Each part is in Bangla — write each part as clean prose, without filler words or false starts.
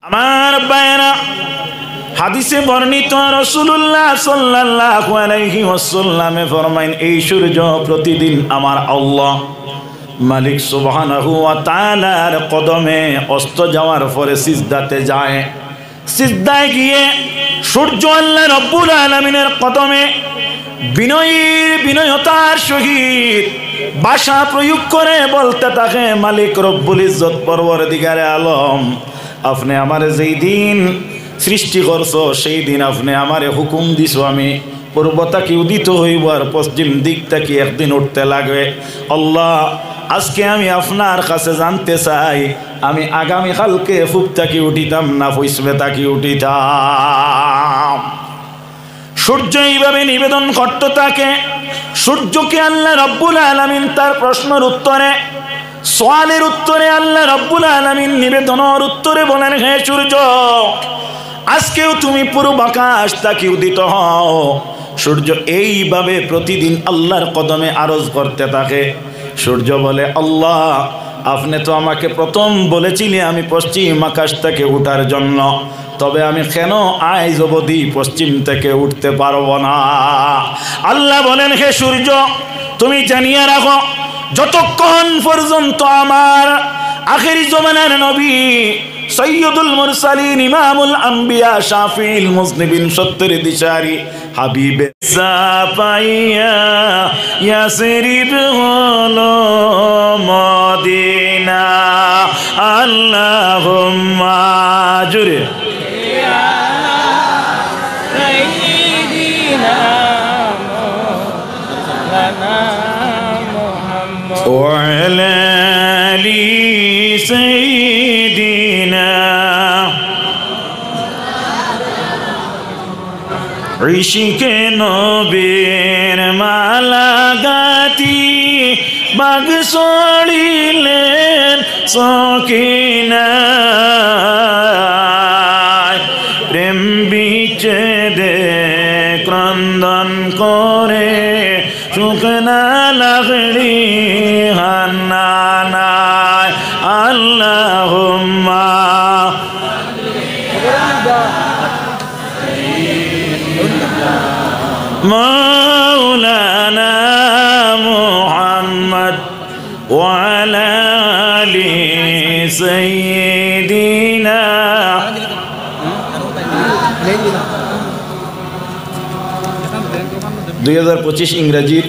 আমার ভাইরা, হাদিসে বর্ণিত রাসূলুল্লাহ সাল্লাল্লাহু আলাইহি ওয়াসাল্লাম ফরমাইন, এই সূর্য প্রতিদিন আমার আল্লাহ মালিক সুবহানাহু ওয়া তাআলার কদমে অস্ত যাওয়ার পরে সিজদাতে যায়। সিজদায় গিয়ে সূর্য আল্লাহ রাব্বুল আলামিনের কদমে বিনয়তার সহিত ভাষা প্রয়োগ করে বলতে থাকে, মালিক রব্বুল ইজ্জত পরওয়ারদিগারে আলম, আপনি আমারে যেই দিন সৃষ্টি করছো সেই দিন আপনি আমারে হুকুম দিছো আমি পূর্ব তাকি উদিত হইব আর পশ্চিম দিক তাকি একদিন উঠতে লাগবে। আল্লাহ, আজকে আমি আপনার কাছে জানতে চাই, আমি আগামীকালকে ফুপ তাকি উঠিতাম না পশ্চিমে তাকি উঠিতাম। সূর্য এইভাবে নিবেদন করতে থাকে। সূর্যকে আল্লাহ রাব্বুল আলামিন তার প্রশ্নের উত্তরে, সওয়ালের উত্তরে আল্লাহ রাব্বুল আলামিন নিবেদনের উত্তরে বলেন, হে সূর্য, আজকেও তুমি পূর্ব আকাশ তাকি উদিত হও। সূর্য এইভাবে প্রতিদিন আল্লাহর কদমে আরজ করতে থাকে। সূর্য বলে, আল্লাহ, আপনি তো আমাকে প্রথম বলেছিলেন আমি পশ্চিম আকাশ থেকে উঠার জন্য, তবে আমি কেন আজ অবধি পশ্চিম থেকে উঠতে পারবো না? আল্লাহ বলেন, হে সূর্য, তুমি জানিয়ে রাখো, যতক্ষণ পর্যন্ত আমার আখেরি জমানার নবী সৈয়দুল মুরসালিন ইমামুল আম্বিয়া শাফিউল মুজনিবিন সত্তর দিশারি হাবিবে সাপাইয়া ইয়াসরিব হলো মদিনা, আল্লাহুম্মা জুরে وعلى آل سيدنا عشق নবীর মালা গাতি বাগ ছড়িলেন সকিনা, প্রেম বিচ্ছেদে ক্রন্দন করে শুকনা লাগড়ি হান্নানায়, আল্লাহুম্মা মাওলানা মুহাম্মদ ওয়া আলা আলি সাইয়্যিদিনা। 2025 ইংরেজির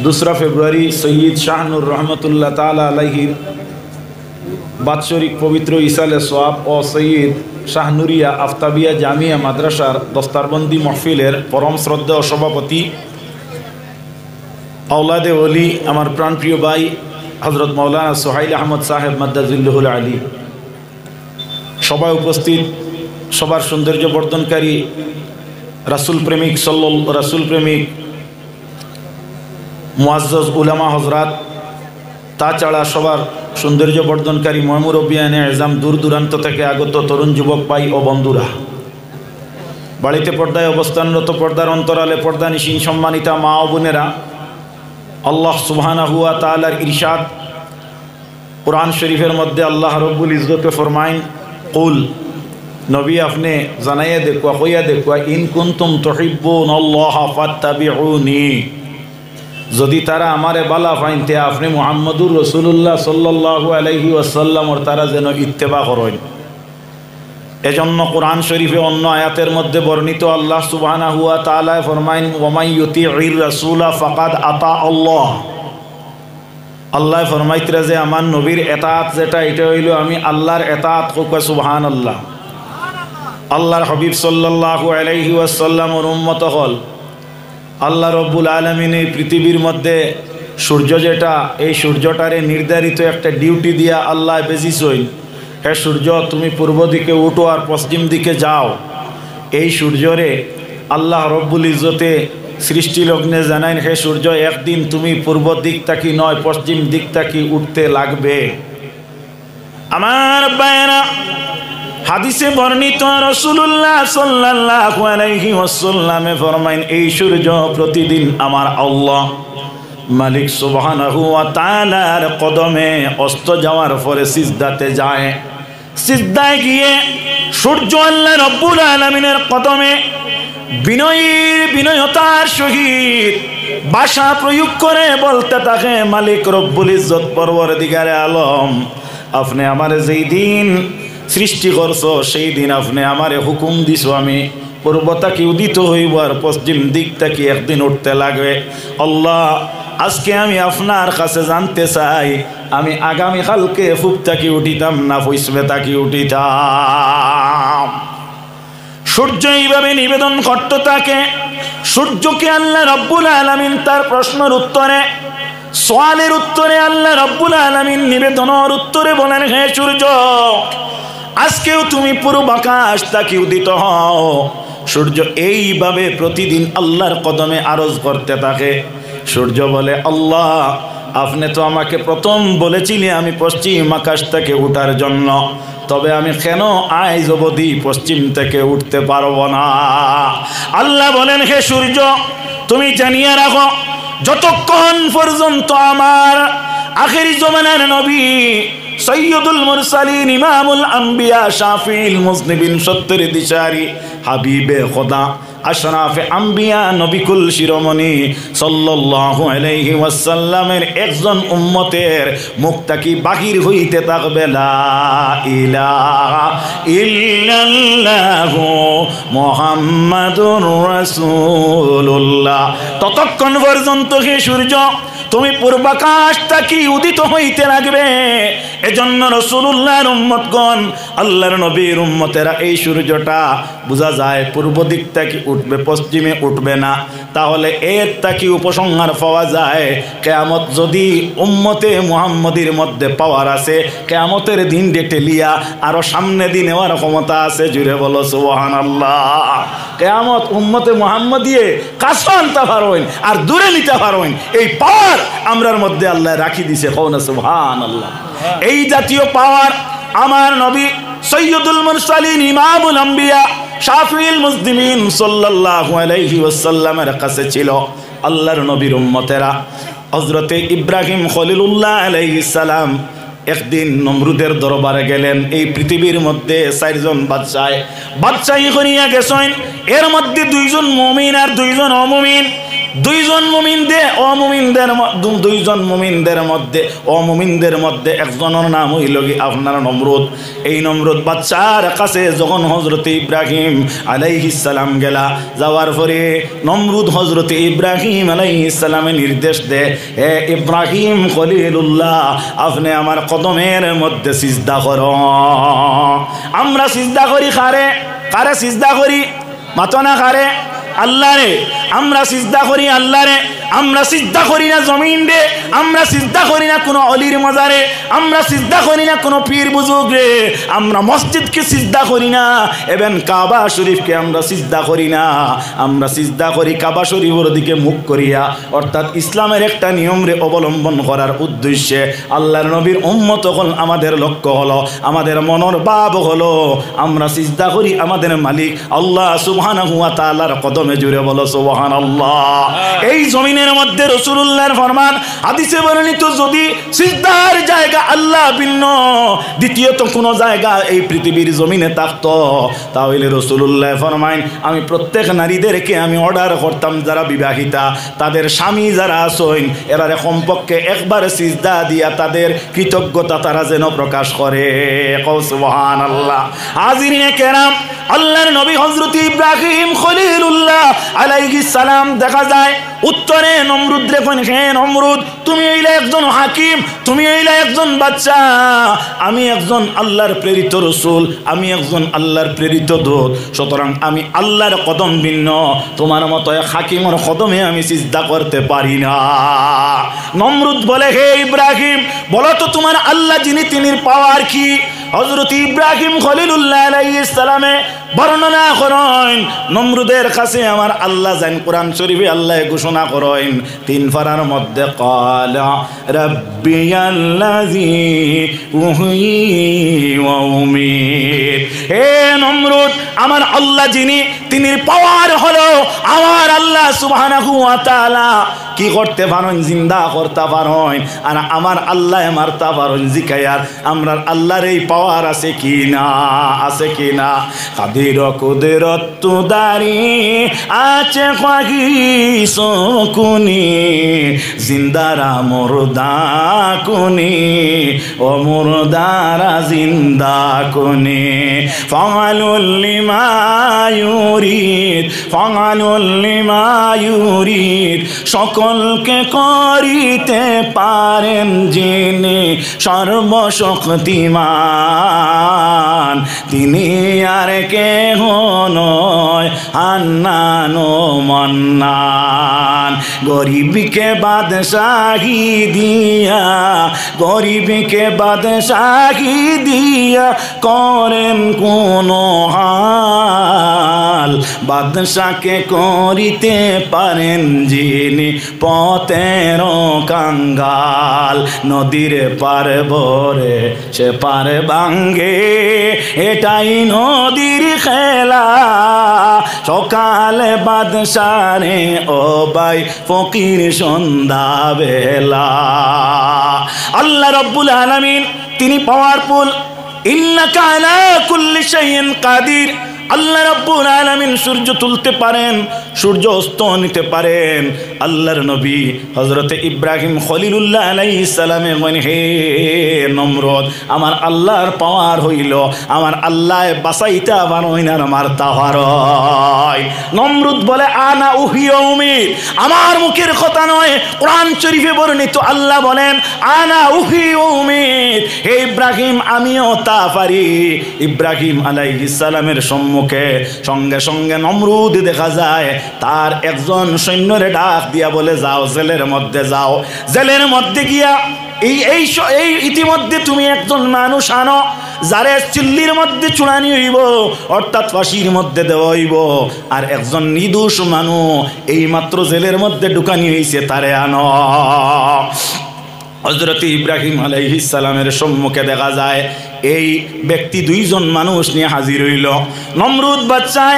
2 ফেব্রুয়ারি সৈয়দ শাহনুর রহমতুল্লাহ তাআলা আলাইহির বাৎসরিক পবিত্র ইসালে সোয়াব ও সৈয়দ শাহনুরিয়া আফতাবিয়া জামিয়া মাদ্রাসার দস্তারবন্দি মহফিলের পরম শ্রদ্ধেয় সভাপতি আওলাদে ওলি আমার প্রাণপ্রিয় ভাই হজরত মৌলানা সোহাইল আহমদ সাহেব মাদ্দাজিল্লুহুল আলী, সবাই উপস্থিত, সবার সৌন্দর্য বর্ধনকারী রাসূল প্রেমিক রাসূল প্রেমিক মুআজ্জাজ উলামা হজরাত, তাছাড়া সবার সৌন্দর্য বর্ধনকারী মুরব্বিয়ানে এজাম, দূর দূরান্ত থেকে আগত তরুণ যুবক ভাই ও বন্ধুরা, বাড়িতে পর্দায় অবস্থানরত, পর্দার অন্তরালে পর্দা নিশীন সম্মানিতা মা ও বোনেরা, আল্লাহ সুবহানাহু ওয়া তাআলার ইরশাদ কুরআন শরীফের মধ্যে আল্লাহ রব্বুল ইজ্জতে ফরমাইন, কুল, নবী আপনি জানাইয়া দেখুয়া কইয়া দেখুয়া, ইন কুনতুম তুহিব্বুনাল্লাহ ফাত্তাবিউনি, যদি তারা আমারে বালা ফাইনতে আপনি মুহাম্মদুর রাসূলুল্লাহ সাল্লাল্লাহু আলাইহি ওয়াসাল্লামর তারা যেন ইত্তেবা করেন। এজন্য কোরআন শরীফে অন্য আয়াতের মধ্যে বর্ণিত আল্লাহ সুবহানাহু ওয়া তাআলা ফরমাইন, ওয়ামান ইউতিউর রাসূলা ফাকাদ আতা আল্লাহ, আল্লাহ ফরমাইতরা যে আমার নবীর এতাআত যেটা, এটা হইল আমি আল্লাহর এতাআত। কোকা সুবহানাল্লাহ। আল্লাহর হাবিব সাল্লাল্লাহু আলাইহি ওয়াসাল্লামর উম্মত হল আল্লাহ রব্বুল আলামিন এই পৃথিবীর মধ্যে সূর্য যেটা, এই সূর্যটারে নির্ধারিত একটা ডিউটি দিয়া আল্লাহ বেজিসইন, হে সূর্য তুমি পূর্ব দিকে উঠো আর পশ্চিম দিকে যাও। এই সূর্যরে আল্লাহ রব্বুল ইজ্জতে সৃষ্টি লগ্নে জানাইন, হে সূর্য একদিন তুমি পূর্ব দিক তাকি নয় পশ্চিম দিক তাকি উঠতে লাগবে। আমার ভাইরা, হাদিসে বর্ণিত রাসূলুল্লাহ সাল্লাল্লাহু আলাইহি ওয়াসাল্লাম ফরমাইন, এই সূর্য প্রতিদিন আমার আল্লাহ মালিক সুবহানাহু ওয়া তাআলার কদমে অস্ত যাওয়ার পরে সিজদাতে যায়। সিজদায় গিয়ে সূর্য আল্লাহ রব্বুল আলামিনের কদমে বিনয়তার সহিত ভাষা প্রয়োগ করে বলতে থাকে, মালিক রব্বুল ইজ্জত পরওয়ারদিগারে আলম, আপনি আমারে যেই দিন সৃষ্টি করছো সেই দিন আপনি আমারে হুকুম দিছো আমি পূর্ব তাকি উদিত হইব আর পশ্চিম দিক তাকি একদিন উঠতে লাগবে। আল্লাহ, আজকে আমি আপনার কাছে জানতে চাই, আমি আগামীকালকে ফুপ তাকি উঠিতাম না পশ্চিমে তাকি উঠিতাম। সূর্য এইভাবে নিবেদন করত তাকে। সূর্যকে আল্লাহ রব্বুল আলামিন তার প্রশ্নের উত্তরে, সওয়ালের উত্তরে আল্লাহ রব্বুল আলামিন নিবেদনের উত্তরে বলেন, হে সূর্য, আজকেও তুমি পূর্ব আকাশ তাকি উদিত হও। সূর্য এইভাবে প্রতিদিন আল্লাহর কদমে আরজ করতে থাকে। সূর্য বলে, আল্লাহ, আপনি তো আমাকে প্রথম বলেছিলেন আমি পশ্চিম আকাশ থেকে উঠার জন্য, তবে আমি কেন আজ অবধি পশ্চিম থেকে উঠতে পারবো না? আল্লাহ বলেন, হে সূর্য, তুমি জানিয়ে রাখো, যতক্ষণ পর্যন্ত আমার আখেরি জমানার নবী সৈয়দুল মুরসালিন ইমামুল আম্বিয়া শাফিউল মুজনিবিন সত্তর দিশারি হাবিবে খোদা আশরাফে আম্বিয়া নবিকুল শিরোমণি সাল্লাল্লাহু আলাইহি ওয়াসাল্লামের একজন উম্মতের মুক্তাকি বাহির হইতে থাকবে, লা ইলাহা ইল্লাল্লাহু মুহাম্মাদুর রাসূলুল্লাহ, ততক্ষণ পর্যন্ত হে সূর্য তুমি পূর্বাকাশ তাকি উদিত হইতে লাগবে। এজন্য রাসূলুল্লাহর উম্মতগণ, আল্লাহর নবীর উম্মতেরা, এই সূর্যটা বোঝা যায় পূর্ব দিক থেকে উঠবে, পশ্চিমে উঠবে না। তাহলে এর তাকি উপসংহার পাওয়া যায়, কিয়ামত যদি উম্মতে মুহাম্মদীর মধ্যে পাওয়ার আছে, কিয়ামতের দিন টেলিয়া আরো সামনে দিন নেওয়ার ক্ষমতা আছে। জুড়ে বলো সুবহানাল্লাহ। কিয়ামত উম্মতে মুহাম্মদিয়ে কাছে আনতে পারবেন আর দূরে নিতে পারবেন, এই পাওয়ার আমরার মধ্যে আল্লাহ রাখি দিছে। কওনা সুবহানাল্লাহ। এই জাতীয় পাওয়ার আমার নবী সৈয়দুল মুরসালিন ইমামুল আম্বিয়া শাফিউল মুজনিবিন সাল্লাল্লাহু আলাইহি ওয়াসাল্লামের কাছে ছিল। আল্লাহর নবীর উম্মতেরা, হযরতে ইব্রাহিম খলিলুল্লাহ আলাইহিস সালাম একদিন নমরুদের দরবারে গেলেন। এই পৃথিবীর মধ্যে 4 জন বাদশাহী করিয়া গেছেন, এর মধ্যে 2 জন মুমিন আর 2 জন অমুমিন। 2 জন মুমিনদের মধ্যে একজনের নাম হইল কি আপনার নমরুদ। এই নমরুদ বাদশার কাছে যখন হযরতে ইব্রাহিম আলাইহিস সালাম গেলা, যাওয়ার পরে নমরুদ হযরতে ইব্রাহিম আলাইহিস সালামে নির্দেশ দেয়, হে ইব্রাহিম খলিলুল্লাহ, আপনি আমার কদমের মধ্যে সিজদা করো। আমরা সিজদা করি কারে সিজদা করি? মাতনা কারে? আল্লাহরে। আমরা সিজদা করি আল্লাহরে। আমরা সিজদা করি না জমিন রে, আমরা সিজদা করি না কোনো অলির মাজারে, আমরা সিজদা করি না কোনো পীর বুজুর্গ রে, আমরা মসজিদকে সিজদা করি না, এবং কাবা শরীফকে আমরা সিজদা করি না। আমরা সিজদা করি কাবা শরীফের দিকে মুখ করিয়া, অর্থাৎ ইসলামের একটা নিয়ম রে অবলম্বন করার উদ্দেশ্যে। আল্লাহর নবীর উম্মত হল আমাদের লক্ষ্য হলো, আমাদের মনের ভাব হলো আমরা সিজদা করি আমাদের মালিক আল্লাহ সুবহানাহু ওয়া তাআলার কদমে। জুড়ে বলো সুবহানাল্লাহ। এই জমিনের মধ্যে রাসূলুল্লাহর ফরমান, হাদিসে বর্ণিত, যদি সিজদার জায়গা আল্লাহ ভিন্ন দ্বিতীয়ত কোনো জায়গা এই পৃথিবীর জমিনে থাকতো, তাহলে রাসূলুল্লাহ ফরমায়, আমি প্রত্যেক নারীদেরকে আমি অর্ডার করতাম, যারা বিবাহিতা তাদের স্বামী যারা আছেন এরারে কমপক্ষে একবার সিজদা দিয়া তাদের কৃতজ্ঞতা তারা যেন প্রকাশ করে। সুবহানাল্লাহ। হাজিরিনে কেরাম, আল্লাহর নবী হযরত ইব্রাহিম খলিলুল্লাহ আলাইহিস সালাম দেখা যায় উত্তরে নমরুদ রে কোন, হে নমরুদ, তুমি হইলে একজন হাকিম, তুমি হইলে একজন বাদশা, আমি একজন আল্লাহর প্রেরিত রাসূল, আমি একজন আল্লাহর প্রেরিত দূত, সুতরাং আমি আল্লাহর কদম ভিন্ন, তোমার মতো এক হাকিমের কদমে আমি সিজদা করতে পারি না। নমরুদ বলে, হে ইব্রাহিম, বলো তো তোমার আল্লাহ যিনি, তিনির পাওয়ার কি? হযরত ইব্রাহিম খলিলুল্লাহ আলাইহিস সালামে বর্ণনা করেন নমরুদের কাছে আমার আল্লাহ জান কোরআন শরীফে আল্লাহ ঘোষণা করেন 3 পারার মধ্যে ক্বালা রাব্বিয়াল্লাযী উহয়ী ওয়া উমীত। হে নমরুদ, আমার আল্লাহ যিনি, তিনি পাওয়ার হলো আমার আল্লাহ সুবহানাহু ওয়া তাআলা কি করতে পারেন, জিন্দা করতে পারেন, আর আমার আল্লাহ মারতে পারেন। জিকায়ার আমরা আল্লাহর এই পাওয়ার আছে কি না, আছে কি না? কাদির কুদরত তুদারি আছে খাগি সুকুনি জিন্দারা মুর্দা কুনি ও মুর্দারা জিন্দা কুনি ফাআলুল লিমা ইউরিদ ফাআলুল লিমা ইউরিদ। সকলকে করিতে পারেন যিনি সর্বশক্তিমান, তিনি আর কেহ নয় হান্নান ও মান্নান। গরিবকে বাদশাহী দিয়া, গরিবকে বাদশাহী দিয়া করেন কোন হাল, বাদশাকে করিতে পারেন যিনি পথের কাঙ্গাল। নদীর পার ভরে সে পার ভাঙ্গে, এটাই নদীর খেলা। সকালে বাদশারে ও ভাই ফকির সন্ধ্যা বেলা। আল্লাহ রাব্বুল আলামিন তিনি পাওয়ারফুল। ইন্নাকা আলা কুল্লি শাইইন কাদির। আল্লাহ রাব্বুল আলামিন সূর্য তুলতে পারেন, সূর্য অস্ত নিতে পারেন। আল্লাহর নবী হযরতে ইব্রাহিম খলিলুল্লাহ আলাইহিস সালামে বলেন, হে নমরুদ, আমার আল্লাহর পাওয়ার হইল আমার আল্লাহ বাঁচাইতে পারেন আর মারতে পারেন। নমরুদ বলে আনা উহি ওয়া উমীত, আমার মুখের কথা নয়, কোরআন শরীফে বর্ণিত আল্লাহ বলেন আনা উহি ওয়া উমীত। হে ইব্রাহিম, আমিও তা পারি। ইব্রাহিম আলাইহিস সালামের মুখে সঙ্গে সঙ্গে নমরুদ দেখা যায় তার একজন সৈন্যরে ডাক দিয়া বলে, যাও জেলের মধ্যে যাও। জেলের মধ্যে গিয়া এই ইতিমধ্যে তুমি একজন মানুষ আনো যারে চিল্লির মধ্যে চুড়ানি হইব, অর্থাৎ ফাঁসির মধ্যে দেওয়া হইব। আর একজন নির্দোষ মানুষ এই মাত্র জেলের মধ্যে ঢুকানি হইছে, তারে আনো। হযরত ইব্রাহিম আলাইহিস সালামের সম্মুখে দেখা যায় এই ব্যক্তি 2 জন মানুষ নিয়ে হাজির হইল। নমরুদ বাদশাহ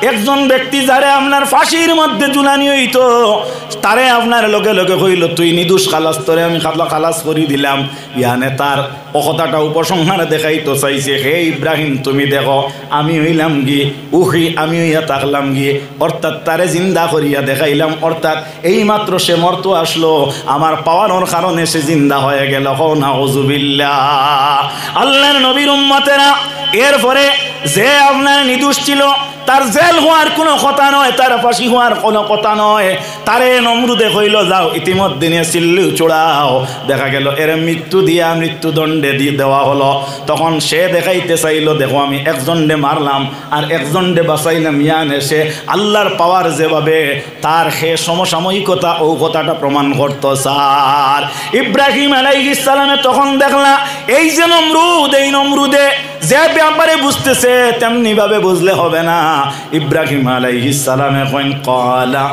একজন ব্যক্তি যারে আপনার ফাঁসির মধ্যে ঝুলানি হইতো, তারে আপনার লগে লগে হইল তুই নিদোষ খালাস, তোরে আমি খালাস করে দিলাম। ইয়ানে তার কথাটা উপসংহারে দেখাইতো চাইছে, হে ইব্রাহিম তুমি দেখো আমি হইলাম গি উহি, আমি হইয়া থাকলাম গি, অর্থাৎ তারে জিন্দা করিয়া দেখাইলাম। অর্থাৎ এই মাত্র সে মর্ত আসলো, আমার পাওয়ানোর কারণে সে জিন্দা হয়ে গেল। নাউযুবিল্লাহ। আল্লাহর নবীর উম্মতেরা, এরপরে যে আপনার নিদোষ ছিল তার জেল হওয়ার কোনো কথা নয়, তার ফাঁসি হওয়ার কোনো কথা নয়, তারে নমরুদে কইল যাও ইতিমধ্যে নিয়ে চিল্লু চড়াও। দেখা গেল এর মৃত্যু দিয়া মৃত্যুদণ্ডে দিয়ে দেওয়া হলো। তখন সে দেখাইতে চাইল, দেখো আমি একজনডে মারলাম আর একজনডে বাঁচাইলাম। ইয়ানে সে আল্লাহর পাওয়ার যেভাবে তার সে সমসাময়িকতা ও কথাটা প্রমাণ করত। স্যার ইব্রাহিম আলাইহিস সালামে তখন দেখলা এই যে নমরুদ, এই নমরুদে যে ব্যাপারে বুঝতেছে তেমনি ভাবে বুঝলে হবে না। ইব্রাহিম আলাইহিস সালামে কইন ক্বালা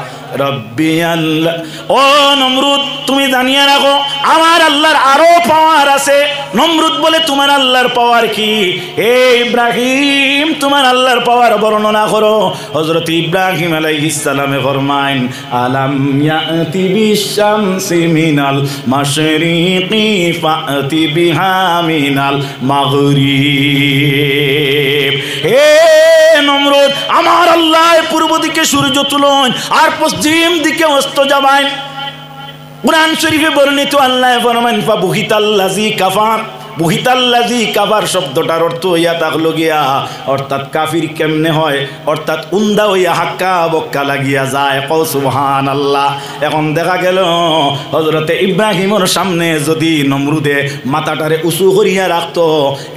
রব্বি আল্লাহ, ও নমরুদ তুমি জানিয়ে রাখো আমার আল্লাহর আরো পাওয়ার আছে। নমরুদ বলে তোমার আল্লাহর পাওয়ার কি? হে ইব্রাহিম তোমার আল্লাহর পাওয়ার বর্ণনা করো। হযরত ইব্রাহিম আলাইহিস সালামে ফরমাইন আলাম ইয়াতি বিশামসি মিনাল মাশরিকি ফাতি বিহা মিনাল মাগরিব। হে নমরুদ আমার আল্লাহ পূর্ব দিকে সূর্য তুলন আর পশ্চিম দিকে অস্ত যাবেন। কুরআন শরীফে বর্ণিত আল্লাহ ফরমান ফাবুহিতাল্লাযী কাফার। বুহিতাল্লাযী কাফার শব্দটার অর্থ হইয়া থাকলো গিয়া অর্থাৎ কাফির কেমনে হয়, অর্থাৎ উন্দা হইয়া হাক্কা বক্কা লাগিয়া যায়। কও সুবহানাল্লাহ। এখন দেখা গেল হযরতে ইব্রাহিমের সামনে যদি নমরুদে মাথাটারে উঁচু করিয়া রাখতো,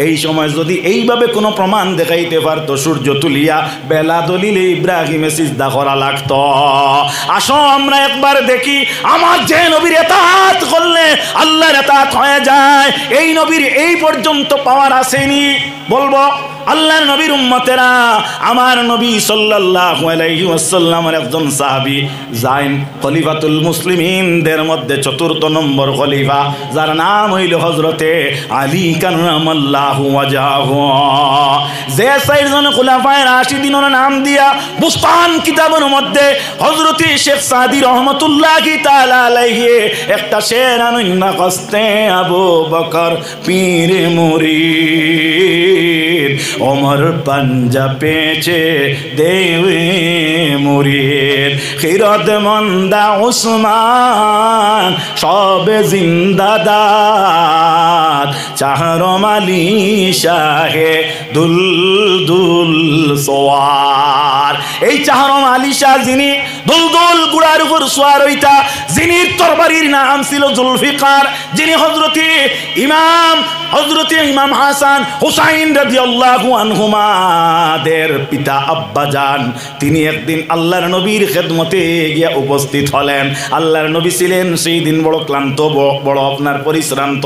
এই সময় যদি এইভাবে কোনো প্রমাণ দেখাইতে পারতো সূর্য তুলিয়া বেলা দলিলে ইব্রাহিমে সিজদা করা লাগতো। আসো আমরা একবার দেখি আমার যে নবীর ইতাআত করলে আল্লাহর ইতাআত হয়ে যায়, এই নবীর এই পর্যন্ত পাওয়ার আসেনি। বলবো আল্লাহর নবীর উম্মতেরা, আমার নবী সাল্লাল্লাহু আলাইহি ওয়াসাল্লামের একজন সাহাবী যাইন খলিফাতুল মুসলিমিনদের মধ্যে চতুর্থ নম্বর খলিফা, যার নাম হইল হযরতে আলী কাররামাল্লাহু ওয়াজহাহু। যে চারজন খোলাফায়ে রাশিদিনের নাম দিয়া বুস্তান কিতাবের মধ্যে হযরতে শেখ সাদি রহমাতুল্লাহি তাআলা আলাইহি একটা শের আনন্না কস্তে আবু বকর পীর মুরিদ ওমর পাঞ্জা পেছে দেবে মুরিদ খিরত মন্দা উসমান সবে জিন্দাদাদ চাহরম আলী শাহে দুল দুল সোয়ার। এই চাহরম আলী শাহ যিনি দুলদুল গুড়ার উপর সোয়ার হইতা, যিনি তরবারির নাম ছিল জুলফিকার, যিনি হযরতে ইমাম হাসান হুসাইন রাদিয়াল্লাহু আনহুমাদের পিতা আব্বাজান, তিনি একদিন আল্লাহর নবীর খেদমতে গিয়া উপস্থিত হলেন। আল্লাহর নবী ছিলেন সেই দিন বড় ক্লান্ত, বড় আপনার পরিশ্রান্ত।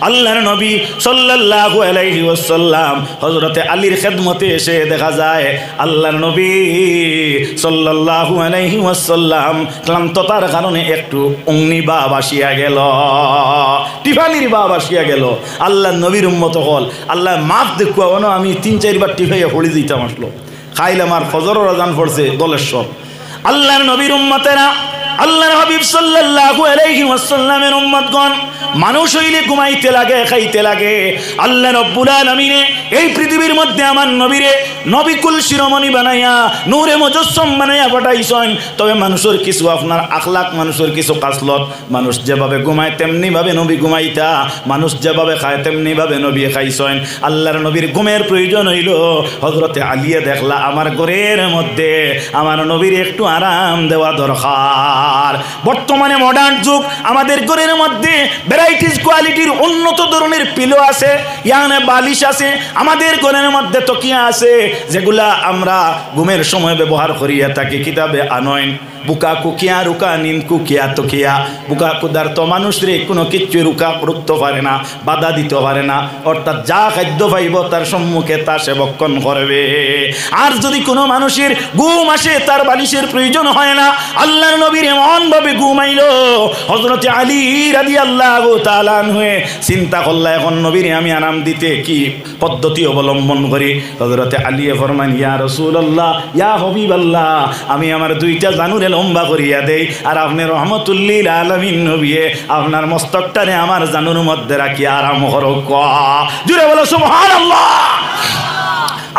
আল্লাহর নবী সাল্লাল্লাহু আলাইহি ওয়াসাল্লাম হযরতে আলীর খেদমতে এসে দেখা যায় আল্লাহর নবী সাল্লাল্লাহু আলাইহি ওয়াসাল্লাম ক্লান্ততার কারণে একটু অগ্নি ভাব আসিয়া গেল, টিফানির ভাব আসিয়া গেল। আল্লাহর নবীর উম্মত হল, আল্লাহ মাফ দেখুয়া না, আমি 3-4 বার টিফাইয়া হলি দিতাম আসলো, খাইলাম আর ফজরের আজান পড়ছে দলেশ্বর। আল্লাহর নবীর উম্মতেরা, আল্লাহর হাবিব সাল্লাল্লাহু আলাইহি ওয়াসাল্লামের উম্মতগণ, মানুষ হইলে ঘুমাইতে লাগে, খাইতে লাগে। আল্লাহ রব্বুল আলামিনে এই পৃথিবীর মধ্যে আমার নবীরে নবিকুল শিরোমণি বানাইয়া নূরে মুজাসসাম বানাইয়া পাঠাইছেন। তবে মানুষের কিছু আপনার আখলাক, মানুষের কিছু কাসলত, মানুষ যেভাবে ঘুমায় তেমনি ভাবে নবী ঘুমাইতা, মানুষ যেভাবে খায় তেমনি ভাবে নবী খাইছেন। আল্লাহর নবীর ঘুমের প্রয়োজন হইল, হযরতে আলিয়া দেখলা আমার ঘরের মধ্যে আমার নবীর একটু আরাম দেওয়া দরকার। বর্তমানে মডার্ন যুগ, আমাদের ঘরের মধ্যে ভ্যারাইটিস কোয়ালিটির উন্নত ধরনের পিলো আছে, ইয়ানে বালিশ আছে, আমাদের ঘরের মধ্যে তকিয়া আছে, যেগুলা আমরা ঘুমের সময় ব্যবহার করিয়া থাকি। কিতাবে আনয়ন বুকা কুকিয়া রুকা নিন কুকিয়া তকিয়া, বুকা কুদার তো মানুষ রে কোনো কিচ্ছু রুখতে পারে না, বাধা দিতে পারে না, অর্থাৎ যা খাদ্য পাইব তার সম্মুখে তা সেবক্ষণ করবে। আর যদি কোনো মানুষের ঘুম আসে তার বালিশের প্রয়োজন হয় না। আল্লাহর নবীর এমনভাবে ঘুমাইল, হযরতে আলী রাদিয়াল্লাহু তাআলা আনহু চিন্তা করলা এখন নবীরে আমি আরাম দিতে কি পদ্ধতি অবলম্বন করি। হযরতে আলী ফরমান, ইয়া রাসূলুল্লাহ, ইয়া হাবিবাল্লাহ, আমি আমার দুইটা জানুরে লম্বা করিয়া দেই, আর আপনি রহমতুল লিল আলামিন নবী, আপনার মস্তকটারে আমার জানুর মধ্যে রাখি আরাম করক। জুড়ে বলো সুবহানাল্লাহ।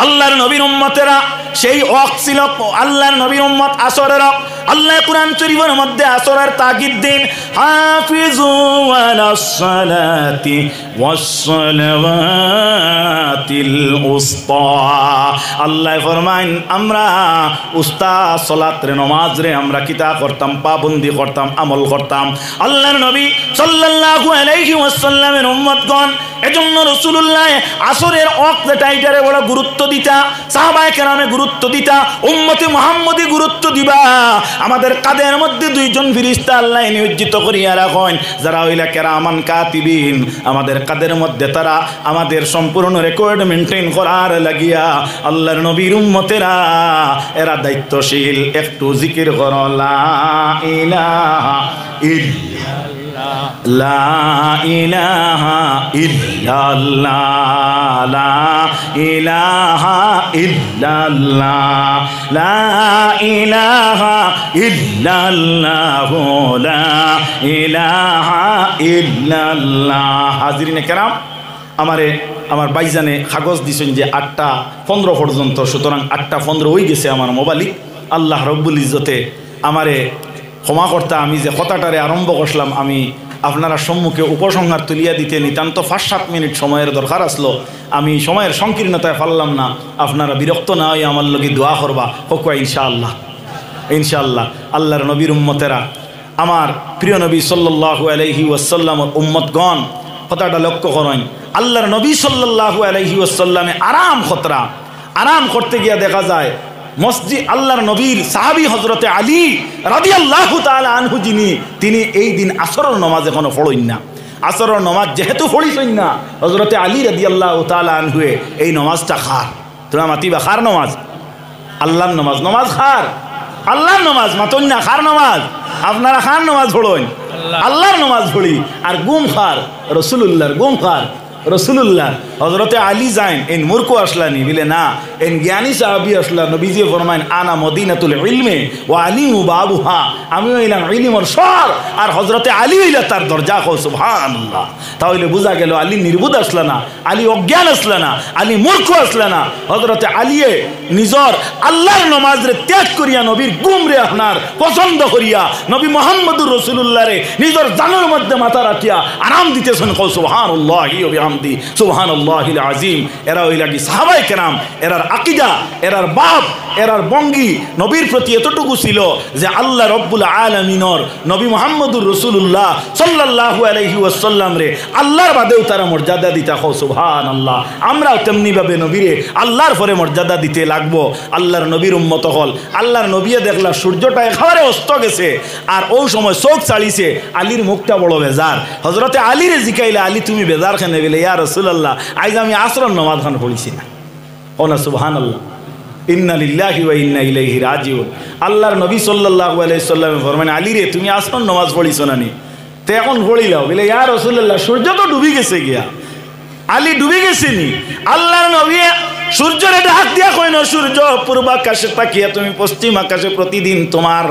আল্লাহর নবীর উম্মতেরা, সেই ওয়াক্ত ছিল আল্লাহর নবীর উম্মত আসরের। আল্লাহ কুরআন শরীফের মধ্যে আসরের তাকিদ দেন, হাফিজু আলাস সালাতি ওয়াস সালাওয়াতিল উসতা। আল্লাহ ফরমান আমরা উস্তা সালাত রে, নামাজ রে আমরা কিতা করতাম, পাবন্দি করতাম, আমল করতাম। আল্লাহর নবী সাল্লাল্লাহু আলাইহি ওয়াসাল্লামের উম্মতগণ, এজন্য রাসূলুল্লাহ আসরের ওয়াক্ত টাইটারে বড় গুরুত্ব দিতা, সাহাবায়ে কেরামে গুরুত্ব দিতা, উম্মতে মুহাম্মদি গুরুত্ব দিবা। আমাদের কাদের মধ্যে দুইজন ফেরেশতা আল্লাহ নিয়োজিত করিয়া রাখেন, যারা হইলা কেরামান কাতিবিন। আমাদের কাদের মধ্যে তারা আমাদের সম্পূর্ণ রেকর্ড মেইনটেইন করার লাগিয়া আল্লাহর নবীর উম্মতেরা এরা দায়িত্বশীল। একটু জিকির করো, লা ইলাহা ইল্লাল্লাহ, লা ইলাহা ইল্লাল্লাহ, লা ইলাহা ইল্লাল্লাহ, লা ইলাহা ইল্লাল্লাহ, লা ইলাহা ইল্লাল্লাহ। হাজিরিনে কেরাম, আমার বাইজানে কাগজ দিছেন যে 8:15 পর্যন্ত, সুতরাং 8:15 হয়ে গেছে আমার মোবাইলে। আল্লাহ রব্বুল ইজ্জতে আমারে ক্ষমা করতে, আমি যে কথাটারে আরম্ভ করলাম আমি আপনারা সম্মুখে উপসংহার তুলিয়া দিতে নিতান্ত 5-7 মিনিট সময়ের দরকার আসলো। আমি সময়ের সংকীর্ণতায় পারলাম না, আপনারা বিরক্ত না হয়ে আমার লগে দোয়া করবা হোকা ইনশাআল্লাহ। ইনশাআল্লাহ আল্লাহর নবীর উম্মতেরা, আমার প্রিয় নবী সাল্লাল্লাহু আলাইহি ওয়াসাল্লামের উম্মতগণ, কথাটা লক্ষ্য করেন। আল্লাহর নবী সাল্লাল্লাহু আলাইহি ওয়াসাল্লামে আরাম করতে গিয়া দেখা যায় মসজিদ আল্লাহর নবীর সাহাবী হযরতে আলী রাদিয়াল্লাহু তাআলা আনহু, তিনি এই দিন আসরের নামাজ এখনো পড়েন না। আসরের নমাজ যেহেতু পড়িছেন না হযরতে আলী রাদিয়াল্লাহু তাআলা আনহু এই নমাজটা খার তোরা মাতিবা খার নমাজ আল্লাহর নমাজ নমাজ খার আল্লাহর নমাজ মাতন না খার নমাজ আপনারা খার নমাজ পড়ুন আল্লাহর নমাজ পড়ি আর গুম খার রাসূলুল্লাহর গুম খার রসুল্লাহ হজরতে আলী যাইন এন মূর্খ আসলানি বলে না এন জ্ঞানী সাহাবি আসলা নবীজি ফরমাইন আনা মদিনাতুল ইলমে ও আলিমু বাবুহা আমি হইলাম ইলমর শহর আর হজরতে আলী হইলা তার দরজা কও সুবহানাল্লাহ তাহলে বোঝা গেল আলী নির্বুধ আসলা না আলী অজ্ঞান আসলা না আলী মূর্খ আসলা না হজরতে আলীয়ে নিজর আল্লাহর নমাজরে ত্যাগ করিয়া নবীর গুমরে আপনার পছন্দ করিয়া নবী মুহাম্মদুর রাসূলুল্লাহ রে নিজর জানের মধ্যে মাথা রাখিয়া আরাম দিতেছেন কও সুবহানাল্লাহি ওয়া বিহামদি সুবহানাল্লাহিল আযীম এরা হইলা কি সাহাবায়ে কেরাম এরার আকীদা এরার বাপ এরার বঙ্গি নবীর প্রতি এতটুকু ছিল যে আল্লাহ রব্বুল আলামিনর নবী মুহাম্মদুর রাসূলুল্লাহ সাল্লাল্লাহু আলাইহি ওয়াসাল্লাম রে আল্লাহর বাদেও তারা মর্যাদা দিতা কও সুবহানাল্লাহ আমরাও তেমনি ভাবে নবীরে আল্লাহর পরে মর্যাদা দিতে লাগবো আল্লাহর নবীর উম্মত হল আল্লাহর নবীয়ে দেখলা সূর্যটা একেবারে অস্ত গেছে আর ওই সময় চোখ চালিছে আলীর মুখটা বড় বেজার হযরতে আলীরে জিকাইলা আলী তুমি বেজার কেনে বলে ইয়া রাসূলুল্লাহ আজ আমি আসরের নামাজ খান পড়িছি না ও না সুবহানাল্লাহ ইন্না লিল্লাহি ওয়া ইন্না ইলাইহি রাজিউন আল্লাহর নবী সাল্লাল্লাহু আলাইহি সাল্লাম ফরমান আলী রে তুমি আসরের নামাজ পড়িছো না নি তে এখন পড়িলাও বলে ইয়া রাসূলুল্লাহ সূর্য তো ডুবি গেছে গিয়া আলী ডুবি গেছে নি আল্লাহর নবী সূর্যরে ডাক দিয়া কইন সূর্য পূর্ব আকাশে তাকিয়া তুমি পশ্চিম আকাশে প্রতিদিন তোমার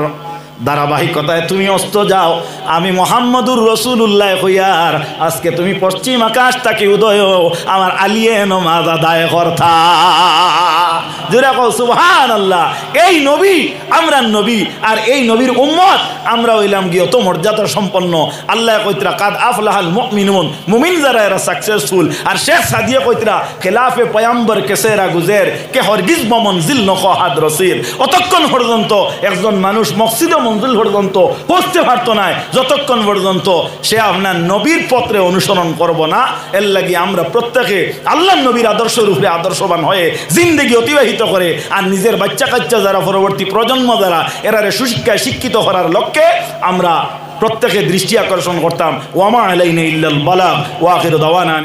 ধারাবাহিকতায় তুমি অস্ত যাও আমি মুহাম্মদুর রাসূলুল্লাহ কইয়ার আজকে তুমি পশ্চিম আকাশ তাকি উদয় আমার আলিয়ে নামাজ আদায় করতা জোরে কও সুবহানাল্লাহ এই নবী আমরা নবী আর এই নবীর উম্মত আমরা হইলাম গিয়ে অত মর্যাদা সম্পন্ন আল্লাহ কইতরা কাদ আফলাহাল মুমিনুন মুমিন যারা এরা সাকসেসফুল আর শেখ সাদিয়া কইতরা খেলাফে পয়গম্বর কেসেরা গুজের কে হরগিজ মঞ্জিল নকহাদ রসিদ অতক্ষণ পর্যন্ত একজন মানুষ মসজিদ মঞ্জিল পর্যন্ত পৌঁছতে পারতো না যতক্ষণ পর্যন্ত সে আপনার নবীর পত্রে অনুসরণ করব না এর লাগি আমরা প্রত্যেকে আল্লাহর নবীর আদর্শের উপরে আদর্শবান হয়ে জিন্দেগি অতিবাহিত করে আর নিজের বাচ্চা কাচ্চা যারা পরবর্তী প্রজন্ম যারা এরারে সুশিক্ষায় শিক্ষিত করার লক্ষ্যে আমরা প্রত্যেকে দৃষ্টি আকর্ষণ করতাম ওয়ামা আলাইনা ইল্লাল বালাগ ওয়া আখিরু দাওয়ানা।